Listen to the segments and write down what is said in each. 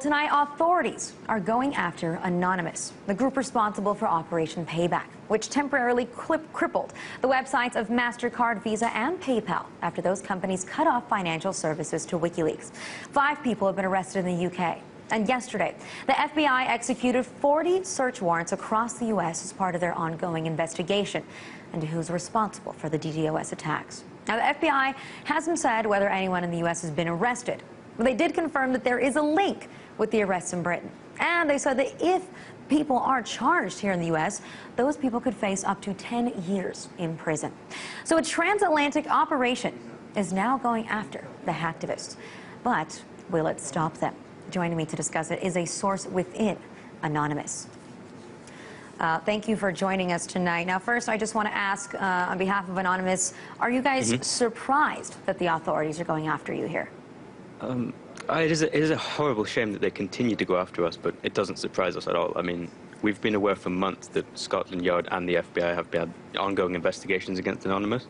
Tonight, authorities are going after Anonymous, the group responsible for Operation Payback, which temporarily crippled the websites of MasterCard, Visa, and PayPal after those companies cut off financial services to WikiLeaks. 5 people have been arrested in the UK. And yesterday, the FBI executed 40 search warrants across the U.S. as part of their ongoing investigation into who's responsible for the DDoS attacks. Now, the FBI hasn't said whether anyone in the U.S. has been arrested, but they did confirm that there is a link with the arrests in Britain. And they said that if people are charged here in the U.S., those people could face up to 10 years in prison. So a transatlantic operation is now going after the hacktivists. But will it stop them? Joining me to discuss it is a source within Anonymous. Thank you for joining us tonight. Now, first, I just want to ask, on behalf of Anonymous, are you guys surprised that the authorities are going after you here? It is a horrible shame that they continue to go after us, but it doesn't surprise us at all. I mean, we've been aware for months that Scotland Yard and the FBI have had ongoing investigations against Anonymous.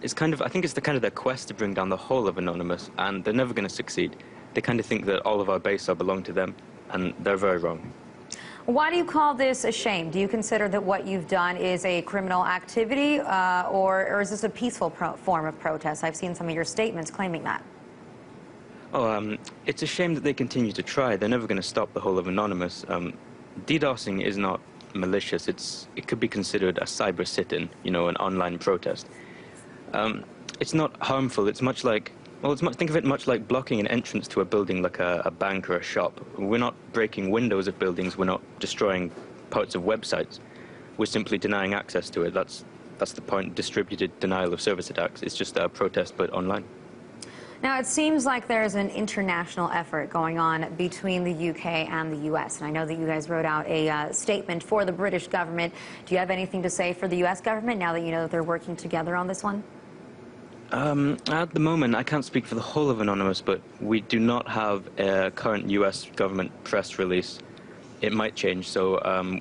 It's kind of, I think it's their quest to bring down the whole of Anonymous, and they're never going to succeed. They kind of think that all of our base belong to them, and they're very wrong. Why do you call this a shame? Do you consider that what you've done is a criminal activity, or is this a peaceful form of protest? I've seen some of your statements claiming that. It's a shame that they continue to try. They're never going to stop the whole of Anonymous. DDoSing is not malicious. It could be considered a cyber sit-in, you know, an online protest. It's not harmful. It's much like, think of it much like blocking an entrance to a building like a bank or a shop. We're not breaking windows of buildings. We're not destroying parts of websites. We're simply denying access to it. That's the point. Distributed denial of service attacks. It's just a protest, but online. Now, it seems like there's an international effort going on between the UK and the US. And I know that you guys wrote out a statement for the British government. Do you have anything to say for the US government now that you know that they're working together on this one? At the moment, I can't speak for the whole of Anonymous, but we do not have a current US government press release. It might change, so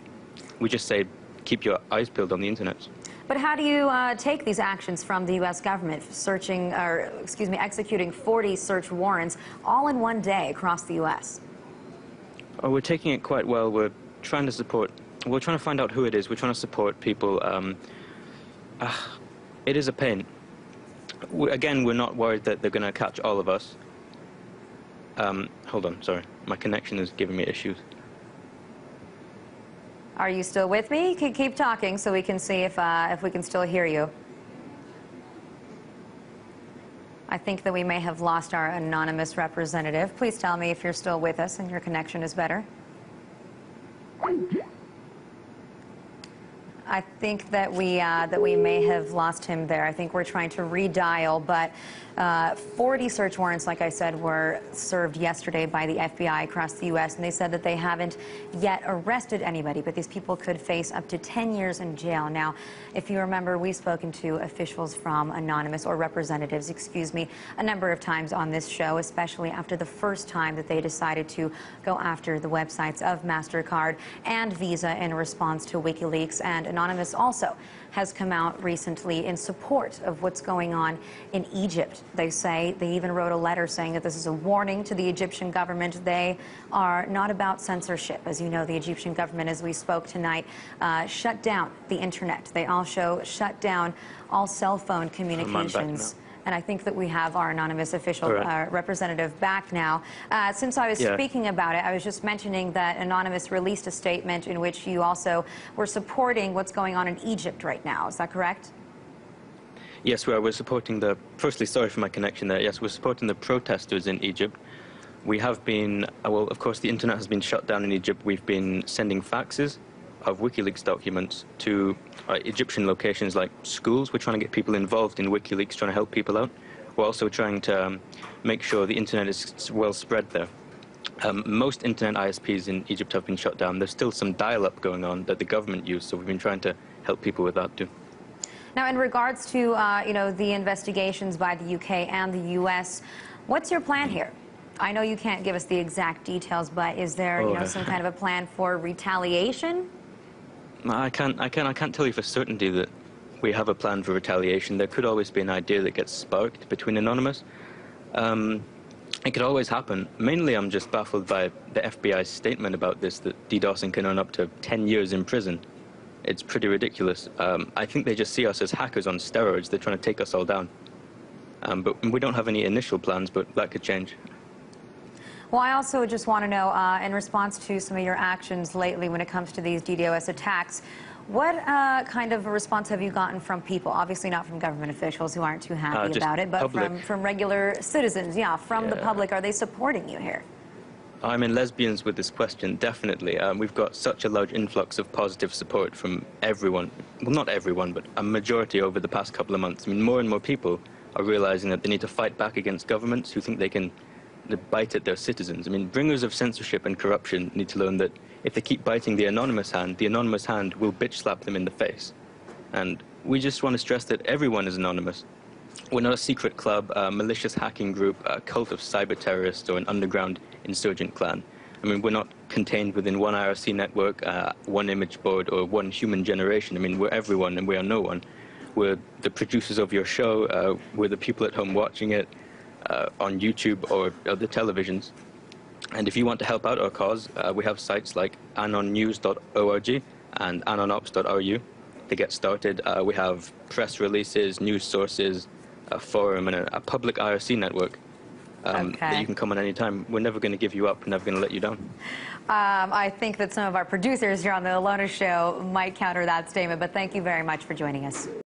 we just say keep your eyes peeled on the internet. But how do you take these actions from the U.S. government, executing 40 search warrants all in one day across the U.S.? Oh, we're taking it quite well. We're trying to find out who it is. We're trying to support people. It is a pain. Again, we're not worried that they're going to catch all of us. Hold on, sorry. My connection is giving me issues. Are you still with me? Keep talking so we can see if we can still hear you. I think that we may have lost our Anonymous representative. Please tell me if you're still with us and your connection is better. I think that we may have lost him there. I think we're trying to redial, but 40 search warrants, like I said, were served yesterday by the FBI across the U.S., and they said that they haven't yet arrested anybody, but these people could face up to 10 years in jail. Now, if you remember, we've spoken to officials from Anonymous, or representatives, excuse me, a number of times on this show, especially after the first time that they decided to go after the websites of MasterCard and Visa in response to WikiLeaks. And Anonymous also has come out recently in support of what's going on in Egypt. They say, they even wrote a letter saying that this is a warning to the Egyptian government. They are not about censorship. As you know, the Egyptian government, as we spoke tonight, shut down the internet. They also shut down all cell phone communications. And I think that we have our Anonymous official representative back now. Since I was speaking about it, I was just mentioning that Anonymous released a statement in which you also were supporting what's going on in Egypt right now. Is that correct? Yes, we're supporting the... Firstly, sorry for my connection there. Yes, we're supporting the protesters in Egypt. We have been... well, of course, the internet has been shut down in Egypt. We've been sending faxes of WikiLeaks documents to Egyptian locations like schools. We're trying to get people involved in WikiLeaks, trying to help people out. We're also trying to make sure the internet is well spread there. Most internet ISPs in Egypt have been shut down. There's still some dial-up going on that the government used, so we've been trying to help people with that too. Now, in regards to the investigations by the UK and the US, what's your plan here? I know you can't give us the exact details, but is there some kind of a plan for retaliation? I can't tell you for certainty that we have a plan for retaliation. There could always be an idea that gets sparked between Anonymous. It could always happen. Mainly, I'm just baffled by the FBI's statement about this, that DDoSing can earn up to 10 years in prison. It's pretty ridiculous. I think they just see us as hackers on steroids. They're trying to take us all down. But we don't have any initial plans, but that could change. Well, I also just want to know, in response to some of your actions lately when it comes to these DDoS attacks, what kind of a response have you gotten from people? Obviously not from government officials who aren't too happy about it, but from regular citizens, from the public. Are they supporting you here? I'm in lesbians with this question, definitely. We've got such a large influx of positive support from everyone. Well, not everyone, but a majority over the past couple of months. I mean, more and more people are realizing that they need to fight back against governments who think they can bite at their citizens. I mean, bringers of censorship and corruption need to learn that if they keep biting the anonymous hand will bitch slap them in the face. And we just want to stress that everyone is anonymous. We're not a secret club, a malicious hacking group, a cult of cyber terrorists, or an underground insurgent clan. I mean, we're not contained within one IRC network, one image board, or one human generation. I mean, we're everyone and we are no one. We're the producers of your show, we're the people at home watching it, on YouTube or other televisions. And if you want to help out our cause, we have sites like anonnews.org and anonops.ru to get started. We have press releases, news sources, a forum, and a public IRC network that you can come on any time. We're never going to give you up. We're never going to let you down. I think that some of our producers here on The Ilona Show might counter that statement, but thank you very much for joining us.